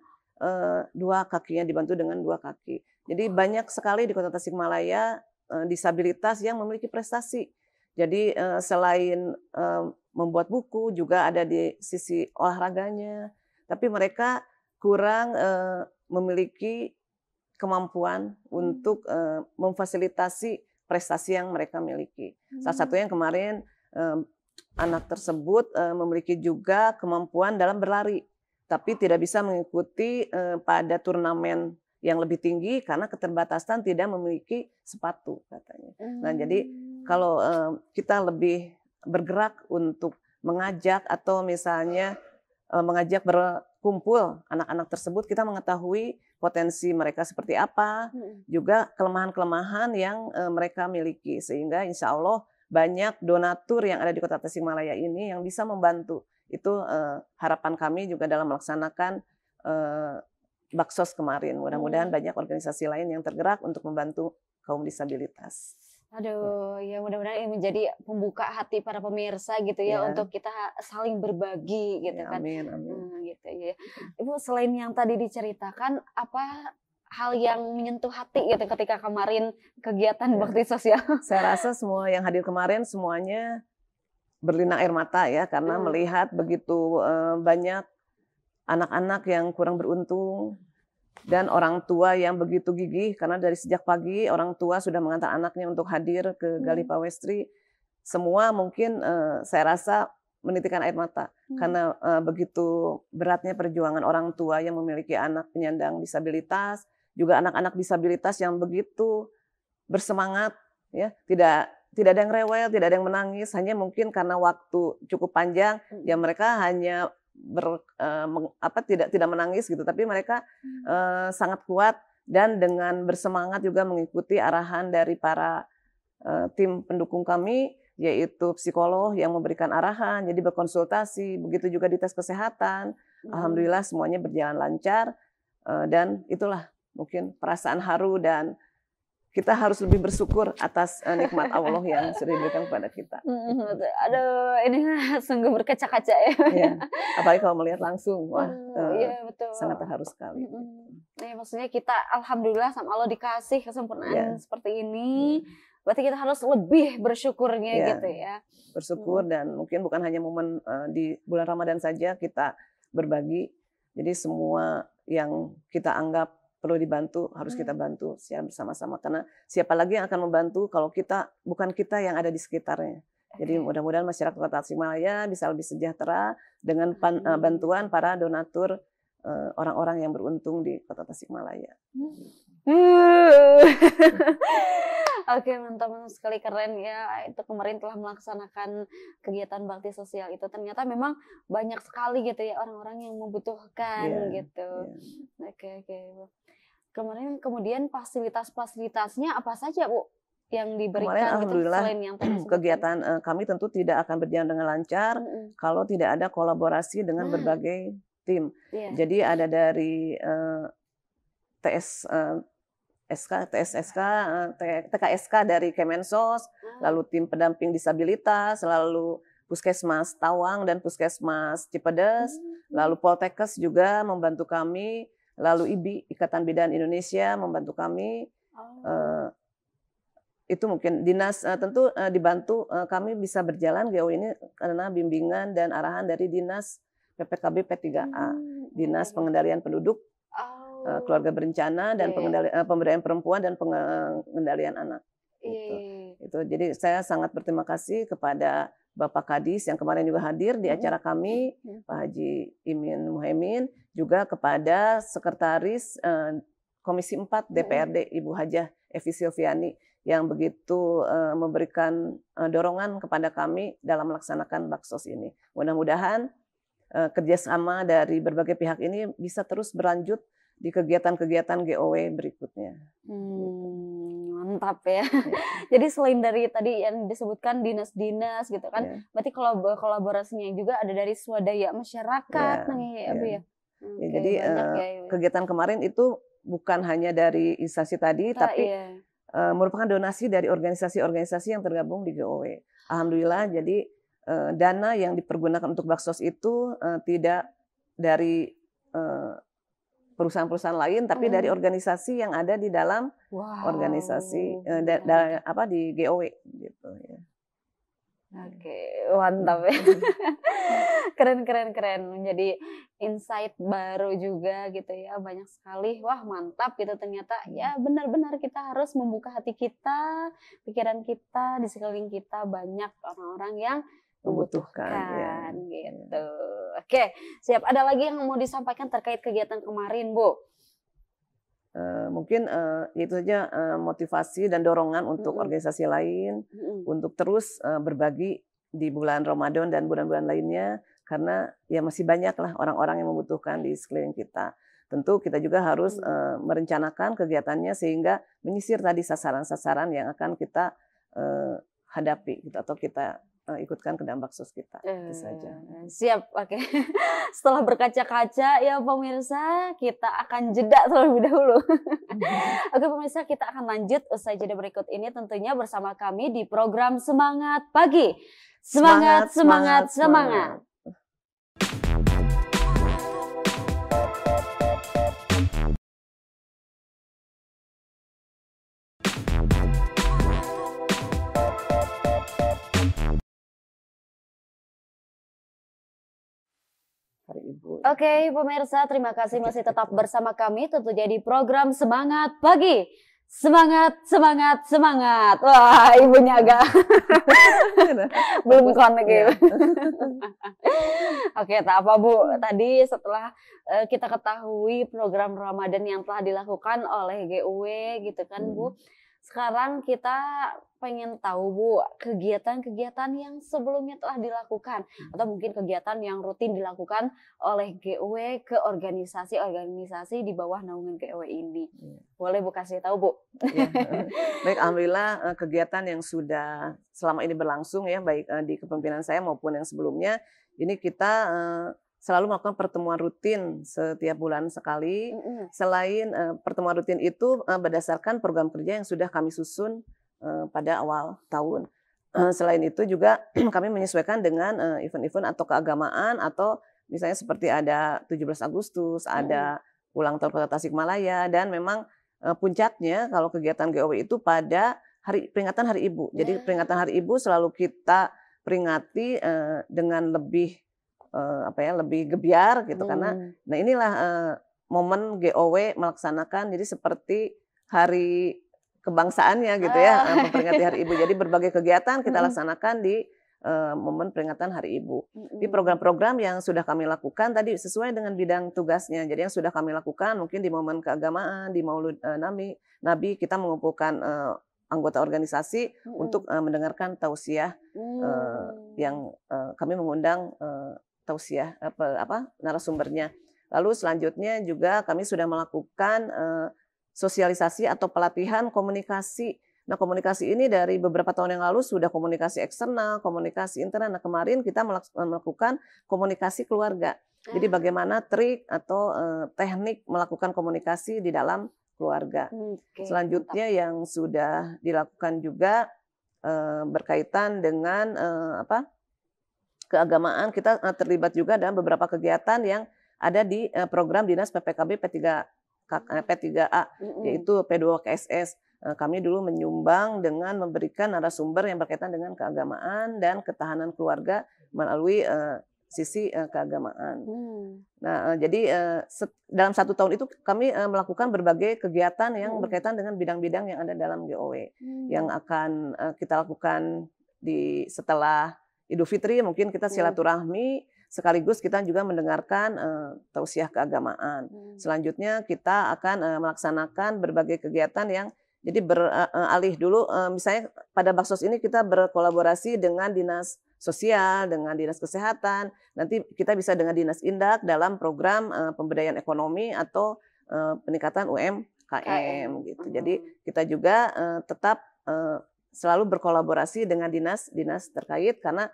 dua kakinya dibantu dengan dua kaki. Jadi banyak sekali di Kota Tasikmalaya disabilitas yang memiliki prestasi. Jadi selain membuat buku juga ada di sisi olahraganya, tapi mereka kurang memiliki kemampuan untuk memfasilitasi prestasi yang mereka miliki. Salah satunya yang kemarin anak tersebut memiliki juga kemampuan dalam berlari, tapi tidak bisa mengikuti pada turnamen yang lebih tinggi karena keterbatasan tidak memiliki sepatu katanya. Nah, jadi kalau kita lebih bergerak untuk mengajak atau misalnya mengajak berkumpul anak-anak tersebut, kita mengetahui potensi mereka seperti apa, juga kelemahan-kelemahan yang mereka miliki, sehingga insya Allah banyak donatur yang ada di Kota Tasikmalaya ini yang bisa membantu. Itu harapan kami juga dalam melaksanakan Baksos kemarin. Mudah-mudahan banyak organisasi lain yang tergerak untuk membantu kaum disabilitas. Aduh, ya mudah-mudahan ini menjadi pembuka hati para pemirsa gitu ya, untuk kita saling berbagi gitu kan. Amin, amin. Gitu ya. Ibu, selain yang tadi diceritakan, apa hal yang menyentuh hati gitu ketika kemarin kegiatan bakti sosial? Saya rasa semua yang hadir kemarin semuanya berlinang air mata ya, karena melihat begitu banyak anak-anak yang kurang beruntung dan orang tua yang begitu gigih, karena dari sejak pagi orang tua sudah mengantar anaknya untuk hadir ke Gali Pawestri. Semua mungkin saya rasa menitikkan air mata karena begitu beratnya perjuangan orang tua yang memiliki anak penyandang disabilitas, juga anak-anak disabilitas yang begitu bersemangat ya, tidak ada yang rewel, tidak ada yang menangis, hanya mungkin karena waktu cukup panjang ya mereka hanya tidak menangis gitu, tapi mereka sangat kuat dan dengan bersemangat juga mengikuti arahan dari para tim pendukung kami, yaitu psikolog yang memberikan arahan, jadi berkonsultasi, begitu juga di tes kesehatan. Alhamdulillah semuanya berjalan lancar, dan itulah mungkin perasaan haru dan kita harus lebih bersyukur atas nikmat Allah yang sudah diberikan kepada kita. Aduh, ini sungguh berkaca-kaca ya. Ya, apalagi kalau melihat langsung, wah, iya, betul. sangat terharu sekali. Nah, maksudnya kita alhamdulillah sama Allah dikasih kesempurnaan seperti ini. Berarti kita harus lebih bersyukurnya gitu ya. Bersyukur dan mungkin bukan hanya momen di bulan Ramadan saja kita berbagi. Jadi semua yang kita anggap perlu dibantu, harus kita bantu secara bersama-sama. Karena siapa lagi yang akan membantu kalau bukan kita yang ada di sekitarnya. Jadi mudah-mudahan masyarakat Kota Tasikmalaya bisa lebih sejahtera dengan bantuan para donatur orang-orang yang beruntung di Kota Tasikmalaya. Oke, mantap sekali, keren ya. Itu kemarin telah melaksanakan kegiatan bakti sosial itu. Ternyata memang banyak sekali gitu ya orang-orang yang membutuhkan gitu. Oke. Kemarin kemudian fasilitas-fasilitasnya apa saja, Bu, yang diberikan? Kemarin alhamdulillah selain yang tadi kegiatan kami tentu tidak akan berjalan dengan lancar kalau tidak ada kolaborasi dengan berbagai tim. Jadi ada dari TKSK dari Kemensos, lalu tim pendamping disabilitas, lalu Puskesmas Tawang dan Puskesmas Cipedes, lalu Poltekkes juga membantu kami, lalu IBI, Ikatan Bidan Indonesia, membantu kami. Itu mungkin dinas tentu dibantu kami bisa berjalan GO ini karena bimbingan dan arahan dari dinas PPKB P3A, Dinas Pengendalian Penduduk, Keluarga Berencana dan Pemberdayaan Perempuan dan Pengendalian Anak. Itu. Jadi saya sangat berterima kasih kepada Bapak Kadis yang kemarin juga hadir di acara kami, Pak Haji Imin Muhaimin, juga kepada Sekretaris Komisi 4 DPRD Ibu Hajah Evi Silviani yang begitu memberikan dorongan kepada kami dalam melaksanakan Baksos ini. Mudah-mudahan kerjasama dari berbagai pihak ini bisa terus berlanjut di kegiatan-kegiatan GOW berikutnya. Mantap ya. Jadi selain dari tadi yang disebutkan dinas-dinas gitu kan, berarti kolaborasinya juga ada dari swadaya masyarakat. Jadi kegiatan kemarin itu bukan hanya dari instansi tadi, tapi merupakan donasi dari organisasi-organisasi yang tergabung di GOW. Alhamdulillah, jadi dana yang dipergunakan untuk Baksos itu tidak dari perusahaan-perusahaan lain, tapi dari organisasi yang ada di dalam organisasi di GOW gitu ya. Oke, mantap ya. Keren. Menjadi insight baru juga gitu ya. Banyak sekali. Wah, mantap gitu ternyata. Ya, benar-benar kita harus membuka hati kita, pikiran kita, di sekeliling kita banyak orang-orang yang membutuhkan gitu. Oke, siap. Ada lagi yang mau disampaikan terkait kegiatan kemarin, Bu? Mungkin itu saja motivasi dan dorongan untuk organisasi lain untuk terus berbagi di bulan Ramadan dan bulan-bulan lainnya, karena ya masih banyak lah orang-orang yang membutuhkan di sekeliling kita. Tentu kita juga harus merencanakan kegiatannya sehingga menyisir tadi sasaran-sasaran yang akan kita hadapi gitu, atau kita ikutkan ke dalam Baksos kita. Itu saja. Siap, oke. Setelah berkaca-kaca ya pemirsa, kita akan jeda terlebih dahulu. Oke pemirsa, kita akan lanjut usai jeda berikut ini tentunya bersama kami di program Semangat Pagi. Semangat. Oke, pemirsa, terima kasih masih tetap bersama kami tentunya di program Semangat Pagi. Semangat. Wah, ibunya agak belum connect gitu. Oke, tak apa Bu. Tadi setelah kita ketahui program Ramadan yang telah dilakukan oleh GOW gitu kan Bu. Sekarang kita pengen tahu Bu, kegiatan-kegiatan yang sebelumnya telah dilakukan atau mungkin kegiatan yang rutin dilakukan oleh GOW ke organisasi-organisasi di bawah naungan GOW ini. Boleh Bu kasih tahu Bu? Ya. Baik, alhamdulillah kegiatan yang sudah selama ini berlangsung ya, baik di kepemimpinan saya maupun yang sebelumnya, ini kita selalu melakukan pertemuan rutin setiap bulan sekali. Selain pertemuan rutin itu berdasarkan program kerja yang sudah kami susun pada awal tahun. Selain itu juga kami menyesuaikan dengan event-event atau keagamaan, atau misalnya seperti ada 17 Agustus, ada ulang tahun Kota Tasikmalaya, dan memang puncaknya kalau kegiatan GOW itu pada peringatan Hari Ibu. Jadi peringatan Hari Ibu selalu kita peringati dengan lebih lebih gebiar gitu, karena nah inilah momen GOW melaksanakan jadi seperti hari kebangsaannya gitu ya, memperingati Hari Ibu. Jadi berbagai kegiatan kita laksanakan di momen peringatan Hari Ibu. Di program-program yang sudah kami lakukan tadi sesuai dengan bidang tugasnya. Jadi yang sudah kami lakukan mungkin di momen keagamaan, di Maulid Nabi kita mengumpulkan anggota organisasi untuk mendengarkan tausiah yang kami mengundang tausiah narasumbernya. Lalu selanjutnya juga kami sudah melakukan sosialisasi atau pelatihan komunikasi. Nah, komunikasi ini dari beberapa tahun yang lalu sudah komunikasi eksternal, komunikasi internal. Nah, kemarin kita melakukan komunikasi keluarga. Jadi bagaimana trik atau teknik melakukan komunikasi di dalam keluarga. Selanjutnya yang sudah dilakukan juga berkaitan dengan keagamaan, kita terlibat juga dalam beberapa kegiatan yang ada di program Dinas PPKB P3A, yaitu P2KSS. Kami dulu menyumbang dengan memberikan narasumber yang berkaitan dengan keagamaan dan ketahanan keluarga melalui sisi keagamaan. Nah, jadi dalam 1 tahun itu kami melakukan berbagai kegiatan yang berkaitan dengan bidang-bidang yang ada dalam GOW, yang akan kita lakukan setelah Idul Fitri. Mungkin kita silaturahmi sekaligus kita juga mendengarkan tausiah keagamaan. Selanjutnya kita akan melaksanakan berbagai kegiatan yang jadi beralih dulu, misalnya pada Baksos ini kita berkolaborasi dengan Dinas Sosial, dengan Dinas Kesehatan, nanti kita bisa dengan Dinas Indak dalam program pemberdayaan ekonomi atau peningkatan UMKM gitu. Jadi kita juga tetap selalu berkolaborasi dengan dinas-dinas terkait, karena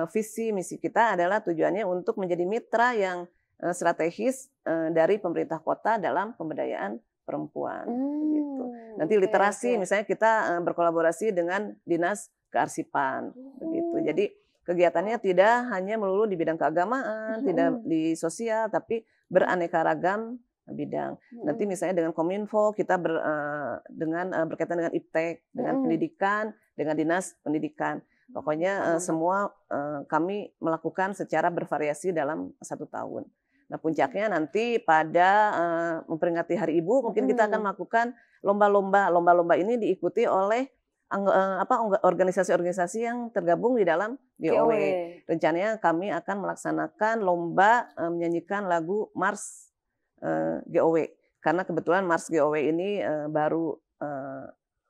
visi misi kita adalah tujuannya untuk menjadi mitra yang strategis dari pemerintah kota dalam pemberdayaan perempuan gitu. Nanti literasi misalnya kita berkolaborasi dengan Dinas Kearsipan begitu. Jadi kegiatannya tidak hanya melulu di bidang keagamaan, tidak di sosial, tapi beraneka ragam bidang. Nanti misalnya dengan Kominfo kita berkaitan dengan iptek, dengan pendidikan, dengan Dinas Pendidikan. Pokoknya semua kami melakukan secara bervariasi dalam 1 tahun. Nah puncaknya nanti pada memperingati Hari Ibu mungkin kita akan melakukan lomba-lomba. Lomba-lomba ini diikuti oleh organisasi-organisasi yang tergabung di dalam GOW. Rencananya kami akan melaksanakan lomba menyanyikan lagu Mars GOW. Karena kebetulan Mars GOW ini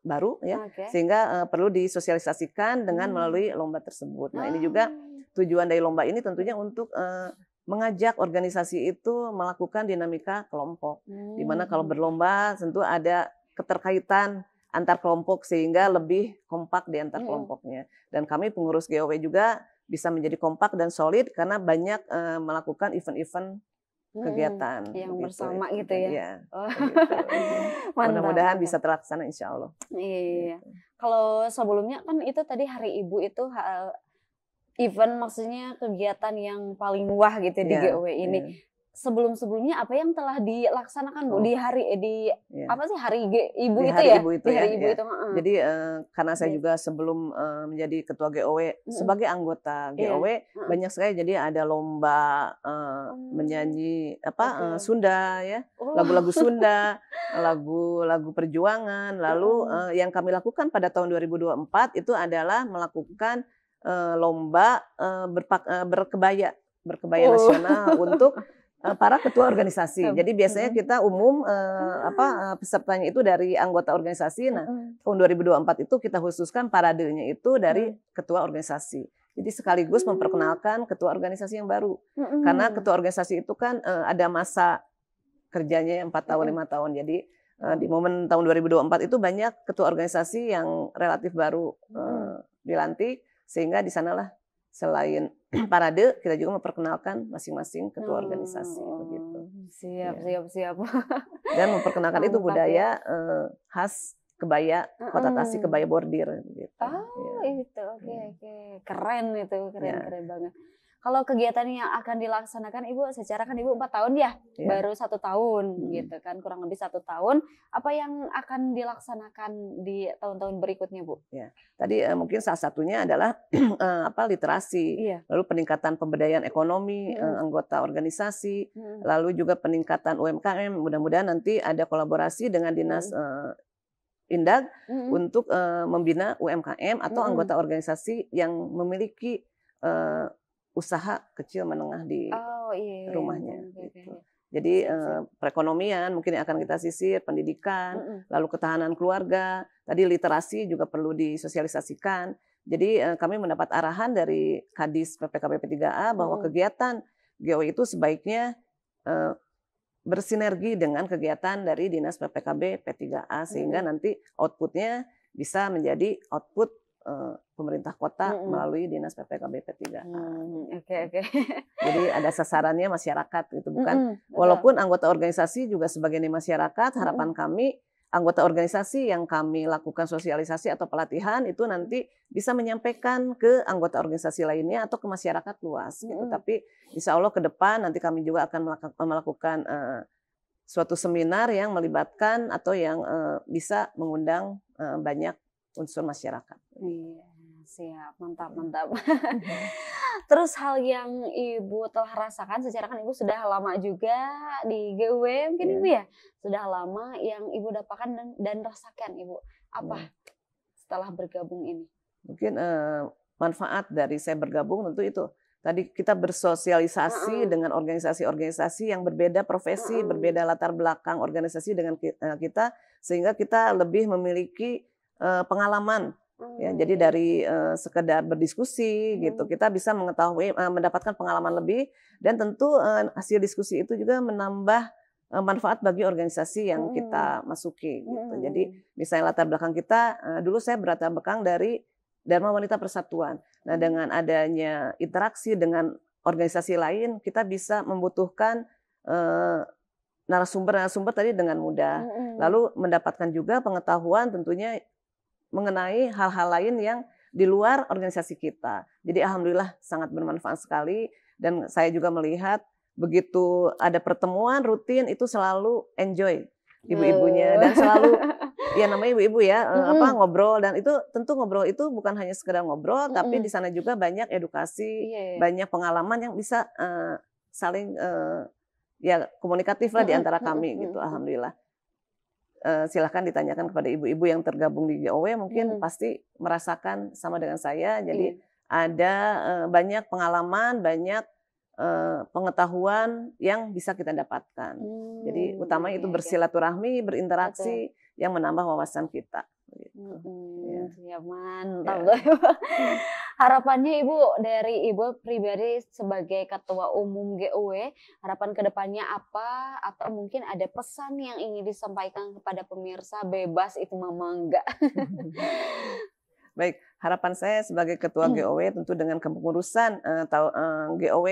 baru ya, sehingga perlu disosialisasikan dengan melalui lomba tersebut. Nah ini juga tujuan dari lomba ini tentunya untuk mengajak organisasi itu melakukan dinamika kelompok, di mana kalau berlomba tentu ada keterkaitan antar kelompok sehingga lebih kompak di antar kelompoknya. Dan kami pengurus GOW juga bisa menjadi kompak dan solid karena banyak melakukan event-event kegiatan yang bersama gitu ya. Iya, gitu. Mudah-mudahan bisa terlaksana insya Allah. Iya. Kalau sebelumnya kan itu tadi Hari Ibu itu event maksudnya kegiatan yang paling wah gitu di GOW ini. Sebelum-sebelumnya apa yang telah dilaksanakan Bu di apa sih Hari Ibu itu ya? Di Hari Ibu itu. Jadi karena saya juga sebelum menjadi ketua GOW sebagai anggota GOW banyak sekali, jadi ada lomba menyanyi Sunda ya, lagu-lagu Sunda, lagu-lagu perjuangan. Lalu yang kami lakukan pada tahun 2024 itu adalah melakukan lomba berkebaya nasional untuk para ketua organisasi. Jadi biasanya kita umum pesertanya itu dari anggota organisasi. Nah, tahun 2024 itu kita khususkan paradenya itu dari ketua organisasi. Jadi sekaligus memperkenalkan ketua organisasi yang baru. Karena ketua organisasi itu kan ada masa kerjanya 4 tahun, 5 tahun. Jadi di momen tahun 2024 itu banyak ketua organisasi yang relatif baru dilantik. Sehingga di sanalah selain parade kita juga memperkenalkan masing-masing ketua organisasi begitu. Siap. Dan memperkenalkan itu budaya khas kebaya Kota Tasik, kebaya bordir gitu. Itu oke. Keren itu, keren banget. Kalau kegiatan yang akan dilaksanakan Ibu, secara kan Ibu 4 tahun ya, baru 1 tahun gitu kan, kurang lebih 1 tahun. Apa yang akan dilaksanakan di tahun-tahun berikutnya Bu? Ya, tadi mungkin salah satunya adalah literasi, lalu peningkatan pemberdayaan ekonomi anggota organisasi, lalu juga peningkatan UMKM. Mudah-mudahan nanti ada kolaborasi dengan Dinas Indag untuk membina UMKM atau anggota organisasi yang memiliki usaha kecil menengah di rumahnya. Gitu. Jadi perekonomian mungkin yang akan kita sisir, pendidikan, lalu ketahanan keluarga, tadi literasi juga perlu disosialisasikan. Jadi kami mendapat arahan dari Kadis PPKB P3A bahwa kegiatan GOW itu sebaiknya bersinergi dengan kegiatan dari Dinas PPKB P3A sehingga nanti outputnya bisa menjadi output pemerintah kota melalui Dinas PPKB P3A. Oke. Jadi ada sasarannya masyarakat gitu, bukan walaupun anggota organisasi juga sebagai masyarakat, harapan kami anggota organisasi yang kami lakukan sosialisasi atau pelatihan itu nanti bisa menyampaikan ke anggota organisasi lainnya atau ke masyarakat luas gitu. Tapi insya Allah ke depan nanti kami juga akan melakukan suatu seminar yang melibatkan atau yang bisa mengundang banyak unsur masyarakat. Iya, siap, mantap. Terus hal yang Ibu telah rasakan, secara kan Ibu sudah lama juga di GOW, mungkin Ibu ya, sudah lama yang Ibu dapatkan dan rasakan Ibu, apa setelah bergabung ini? Mungkin manfaat dari saya bergabung tentu itu. Tadi kita bersosialisasi dengan organisasi-organisasi yang berbeda profesi, berbeda latar belakang organisasi dengan kita, sehingga kita lebih memiliki pengalaman ya, jadi dari sekedar berdiskusi gitu kita bisa mengetahui mendapatkan pengalaman lebih, dan tentu hasil diskusi itu juga menambah manfaat bagi organisasi yang kita masuki gitu. Jadi misalnya latar belakang kita dulu saya berlatar belakang dari Dharma Wanita Persatuan. Nah dengan adanya interaksi dengan organisasi lain kita bisa membutuhkan narasumber tadi dengan mudah. Lalu mendapatkan juga pengetahuan tentunya mengenai hal-hal lain yang di luar organisasi kita. Jadi alhamdulillah sangat bermanfaat sekali, dan saya juga melihat begitu ada pertemuan rutin itu selalu enjoy ibu-ibunya, dan selalu ya namanya ibu-ibu ya ngobrol, dan itu tentu ngobrol itu bukan hanya sekedar ngobrol, tapi di sana juga banyak edukasi, banyak pengalaman yang bisa saling ya komunikatif lah di antara kami gitu. Alhamdulillah. Silahkan ditanyakan kepada ibu-ibu yang tergabung di GOW, mungkin pasti merasakan sama dengan saya. Jadi ada banyak pengalaman, banyak pengetahuan yang bisa kita dapatkan. Jadi utamanya itu bersilaturahmi, berinteraksi yang menambah wawasan kita. Ya, mantap. Harapannya Ibu, dari Ibu pribadi sebagai Ketua Umum GOW, harapan kedepannya apa? Atau mungkin ada pesan yang ingin disampaikan kepada pemirsa, bebas itu mama enggak? Baik, harapan saya sebagai Ketua GOW tentu dengan kepengurusan GOW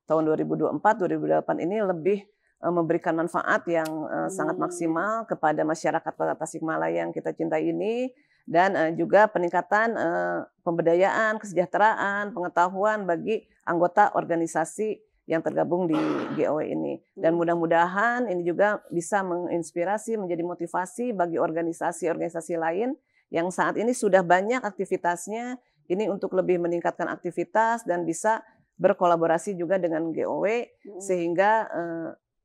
tahun 2024-2028 ini lebih memberikan manfaat yang sangat maksimal kepada masyarakat Kota Tasikmalaya yang kita cintai ini, dan juga peningkatan pemberdayaan, kesejahteraan, pengetahuan bagi anggota organisasi yang tergabung di GOW ini. Dan mudah-mudahan ini juga bisa menginspirasi, menjadi motivasi bagi organisasi-organisasi lain yang saat ini sudah banyak aktivitasnya, ini untuk lebih meningkatkan aktivitas dan bisa berkolaborasi juga dengan GOW sehingga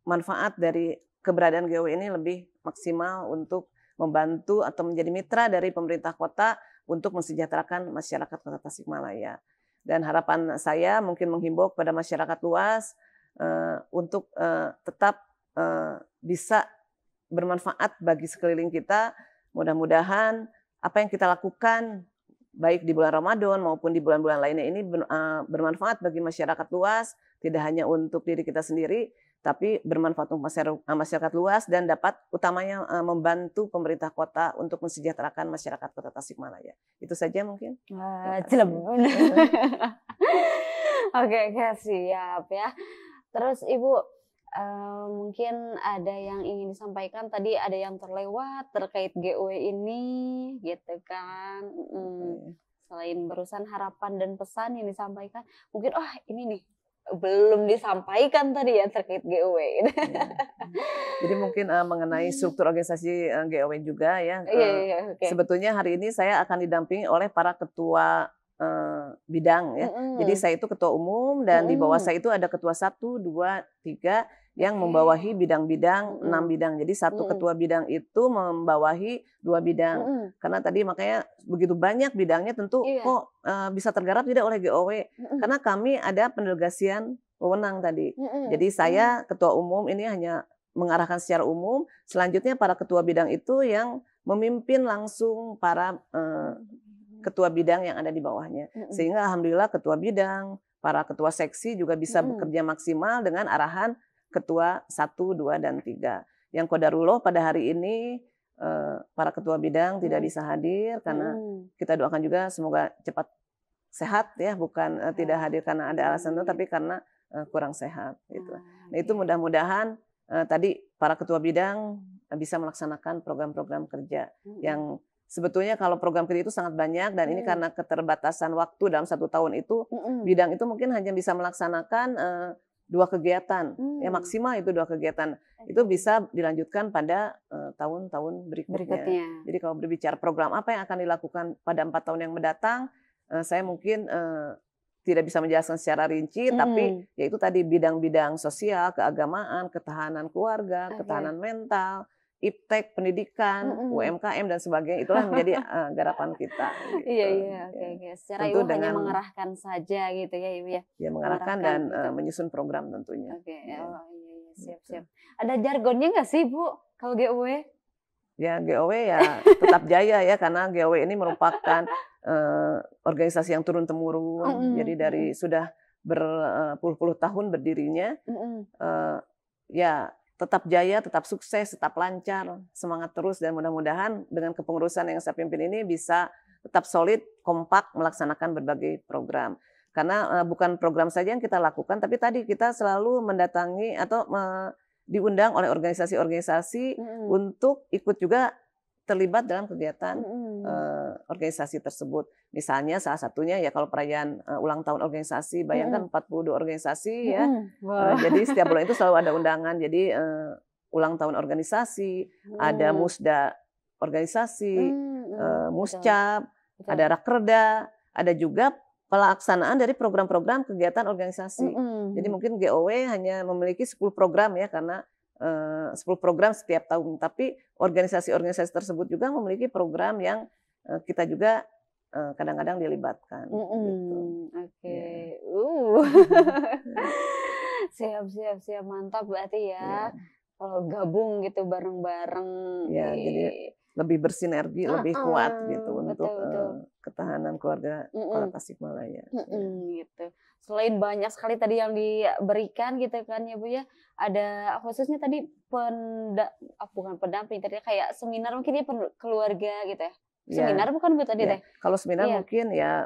manfaat dari keberadaan GOW ini lebih maksimal untuk membantu atau menjadi mitra dari pemerintah kota untuk mensejahterakan masyarakat Kota Tasikmalaya. Dan harapan saya mungkin menghimbau kepada masyarakat luas untuk tetap bisa bermanfaat bagi sekeliling kita. Mudah-mudahan apa yang kita lakukan baik di bulan Ramadan maupun di bulan-bulan lainnya ini bermanfaat bagi masyarakat luas, tidak hanya untuk diri kita sendiri, tapi bermanfaat untuk masyarakat luas dan dapat utamanya membantu pemerintah kota untuk mensejahterakan masyarakat Kota Tasikmalaya. Itu saja mungkin. Oke, siap ya. Terus Ibu, mungkin ada yang ingin disampaikan, tadi ada yang terlewat terkait GOW ini gitu kan. Selain barusan harapan dan pesan yang disampaikan, mungkin ini nih belum disampaikan tadi ya terkait GOW. Jadi mungkin mengenai struktur organisasi GOW juga ya. Sebetulnya hari ini saya akan didampingi oleh para ketua bidang ya. Jadi saya itu ketua umum dan di bawah saya itu ada ketua 1, 2, 3 yang membawahi bidang-bidang 6 bidang. Jadi satu ketua bidang itu membawahi 2 bidang. Karena tadi makanya begitu banyak bidangnya tentu kok bisa tergarap tidak oleh GOW. Karena kami ada pendelegasian wewenang tadi. Jadi saya ketua umum ini hanya mengarahkan secara umum. Selanjutnya para ketua bidang itu yang memimpin langsung para ketua bidang yang ada di bawahnya. Sehingga alhamdulillah ketua bidang, para ketua seksi juga bisa bekerja maksimal dengan arahan ketua 1, 2, dan 3. Yang qadarullah pada hari ini para ketua bidang tidak bisa hadir karena kita doakan juga semoga cepat sehat ya, bukan tidak hadir karena ada alasan itu, tapi karena kurang sehat gitu. Nah, itu mudah-mudahan tadi para ketua bidang bisa melaksanakan program-program kerja yang sebetulnya kalau program kerja itu sangat banyak, dan ini karena keterbatasan waktu dalam 1 tahun itu bidang itu mungkin hanya bisa melaksanakan 2 kegiatan, ya maksimal itu 2 kegiatan. Itu bisa dilanjutkan pada tahun-tahun berikutnya. Jadi kalau berbicara program apa yang akan dilakukan pada 4 tahun yang mendatang, saya mungkin tidak bisa menjelaskan secara rinci, tapi yaitu tadi bidang-bidang sosial, keagamaan, ketahanan keluarga, ketahanan mental, iptek, pendidikan, UMKM dan sebagainya, itulah menjadi garapan kita. Gitu. Iya. Secara Ibu hanya mengarahkan saja gitu ya Ibu ya. Ya mengarahkan dan menyusun program tentunya. Siap. Ada jargonnya nggak sih Bu kalau GOW? Ya GOW ya tetap jaya ya, karena GOW ini merupakan organisasi yang turun-temurun. Jadi dari sudah berpuluh-puluh tahun berdirinya, ya tetap jaya, tetap sukses, tetap lancar, semangat terus, dan mudah-mudahan dengan kepengurusan yang saya pimpin ini bisa tetap solid, kompak melaksanakan berbagai program. Karena bukan program saja yang kita lakukan, tapi tadi kita selalu mendatangi atau diundang oleh organisasi-organisasi untuk ikut juga terlibat dalam kegiatan organisasi tersebut. Misalnya salah satunya ya kalau perayaan ulang tahun organisasi, bayangkan 42 organisasi ya. Jadi setiap bulan itu selalu ada undangan. Jadi ulang tahun organisasi, ada musda organisasi, muscap, ada rakerda, ada juga pelaksanaan dari program-program kegiatan organisasi. Jadi mungkin GOW hanya memiliki 10 program ya, karena 10 program setiap tahun. Tapi organisasi-organisasi tersebut juga memiliki program yang kita juga kadang-kadang dilibatkan. Gitu. Oke. Siap, mantap berarti ya. Kalau gabung gitu bareng-bareng. Ya, jadi lebih bersinergi, lebih kuat gitu untuk ketahanan keluarga Kota Tasikmalaya. Gitu. Selain banyak sekali tadi yang diberikan gitu kan ya Bu ya, ada khususnya tadi bukan pendamping, tadi kayak seminar mungkin ya keluarga gitu ya. Seminar bukan Bu tadi teh? Kalau seminar mungkin ya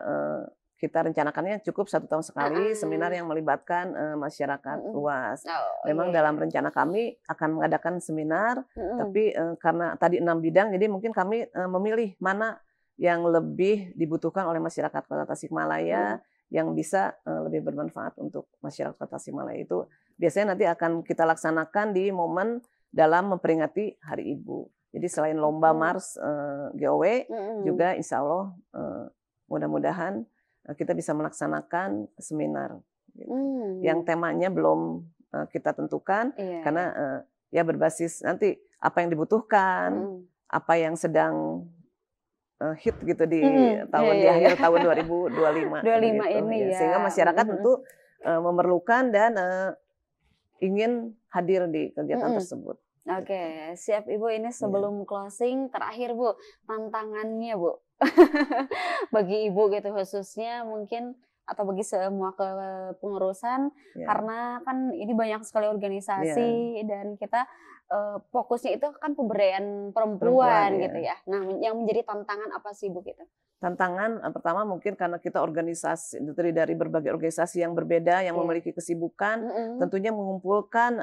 kita rencanakannya cukup 1 tahun sekali seminar yang melibatkan masyarakat luas. Memang dalam rencana kami akan mengadakan seminar, tapi karena tadi 6 bidang, jadi mungkin kami memilih mana yang lebih dibutuhkan oleh masyarakat Kota Tasikmalaya, yang bisa lebih bermanfaat untuk masyarakat Kota Tasikmalaya. Itu biasanya nanti akan kita laksanakan di momen dalam memperingati Hari Ibu. Jadi selain lomba Mars GOW, juga insya Allah mudah-mudahan kita bisa melaksanakan seminar gitu. Yang temanya belum kita tentukan karena ya berbasis nanti apa yang dibutuhkan, apa yang sedang hit gitu di di akhir tahun 2025 gitu, ini ya. Sehingga masyarakat tentu memerlukan dan ingin hadir di kegiatan tersebut. Oke, siap Ibu. Ini sebelum closing terakhir Bu, tantangannya Bu bagi Ibu gitu khususnya mungkin atau bagi semua kepengurusan, karena kan ini banyak sekali organisasi dan kita fokusnya itu kan pemberdayaan perempuan gitu ya. Nah, yang menjadi tantangan apa sih Bu gitu? Tantangan pertama mungkin karena kita organisasi dari berbagai organisasi yang berbeda yang memiliki kesibukan, tentunya mengumpulkan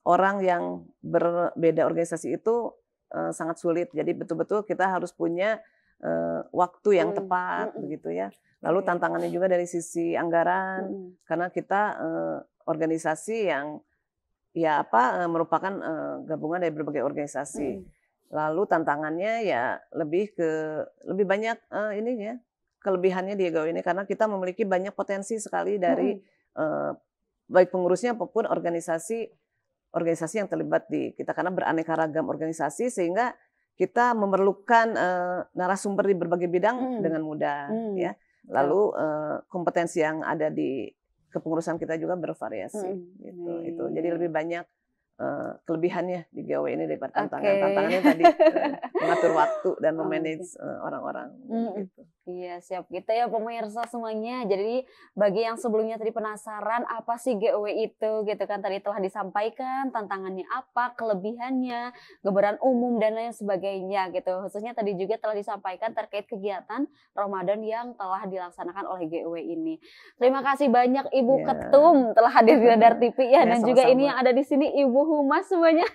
orang yang berbeda organisasi itu sangat sulit. Jadi betul-betul kita harus punya waktu yang tepat begitu ya. Lalu tantangannya juga dari sisi anggaran, karena kita organisasi yang merupakan gabungan dari berbagai organisasi. Lalu tantangannya ya lebih banyak kelebihannya di GOW ini karena kita memiliki banyak potensi sekali dari baik pengurusnya maupun organisasi yang terlibat di kita, karena beraneka ragam organisasi sehingga kita memerlukan narasumber di berbagai bidang dengan mudah ya. Lalu kompetensi yang ada di kepengurusan kita juga bervariasi gitu. Jadi lebih banyak kelebihannya di GOW ini daripada tantangannya tadi mengatur waktu dan memanage orang-orang gitu. Iya, siap gitu ya pemirsa semuanya. Jadi bagi yang sebelumnya tadi penasaran apa sih GOW itu gitu kan, tadi telah disampaikan tantangannya apa, kelebihannya, gambaran umum dan lain sebagainya gitu. Khususnya tadi juga telah disampaikan terkait kegiatan Ramadan yang telah dilaksanakan oleh GOW ini. Terima kasih banyak Ibu Ketum telah hadir di Radar TV ya, dan juga ini yang ada di sini Ibu Humas semuanya.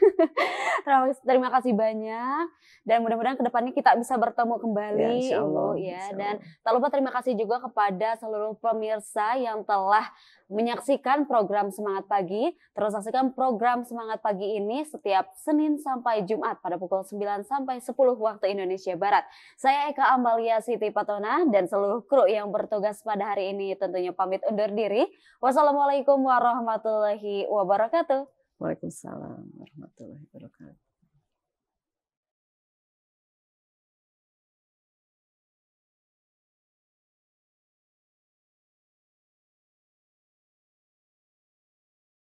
Terima kasih banyak dan mudah-mudahan kedepannya kita bisa bertemu kembali Ibu ya. Dan tak lupa terima kasih juga kepada seluruh pemirsa yang telah menyaksikan program Semangat Pagi. Terus saksikan program Semangat Pagi ini setiap Senin sampai Jumat pada pukul 9 sampai 10 waktu Indonesia Barat. Saya Eka Amalia Siti Patona dan seluruh kru yang bertugas pada hari ini tentunya pamit undur diri. Wassalamualaikum warahmatullahi wabarakatuh. Waalaikumsalam warahmatullahi wabarakatuh.